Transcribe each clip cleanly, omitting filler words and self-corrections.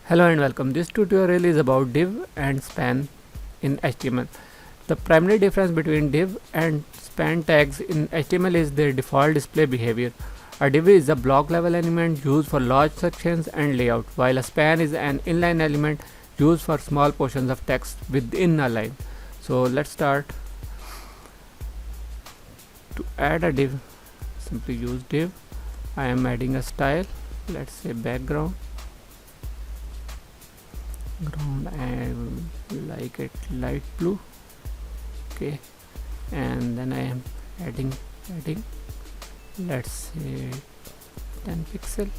Hello and welcome. This tutorial is about div and span in HTML. The primary difference between div and span tags in HTML is their default display behavior. A div is a block level element used for large sections and layout, while a span is an inline element used for small portions of text within a line. So let's start. To add a div, simply use div. I am adding a style, let's say background. I like it light blue. Okay, and then I am adding let's say 10 pixel.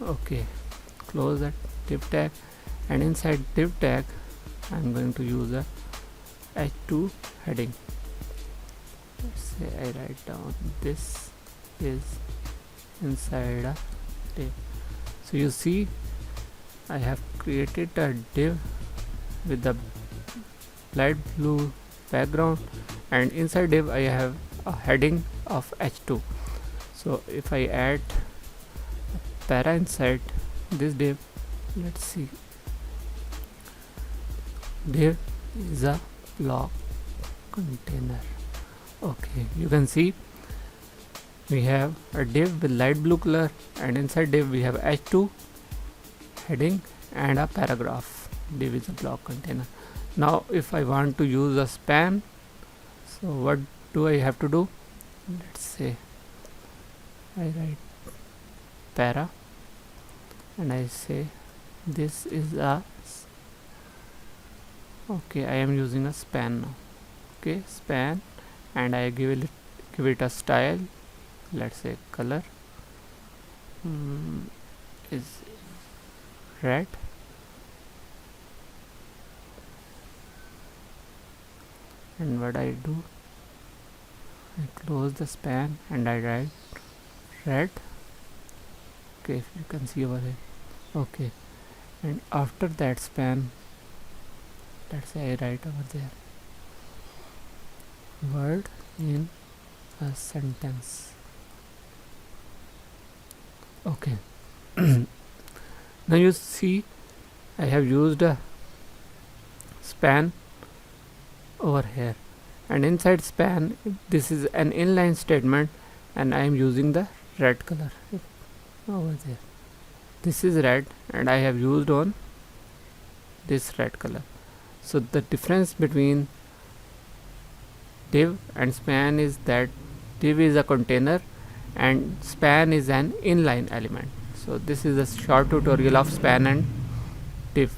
Okay, close that div tag, and inside div tag I'm going to use a h2 heading. Let's say I write down this is inside a div. So you see I have created a div with the light blue background, and inside div I have a heading of h2. So if I add a para inside this div, let's see, div is a block container. Okay, you can see we have a div with light blue color, and inside div we have h2 heading and a paragraph. Div is a block container. Now if I want to use a span, so what do I have to do? Let's say I write para and I say this is a okay, I am using a span now. Okay, span, and I give it a style, let's say color is red, and what I do, I close the span and I write red. Okay, if you can see over here. Okay, and after that span, let's say I write over there word in a sentence. Okay. Now you see I have used a span over here, and inside span this is an inline statement, and I am using the red color over there. This is red and I have used on this red color. So the difference between div and span is that div is a container and span is an inline element. So this is a short tutorial of span and div.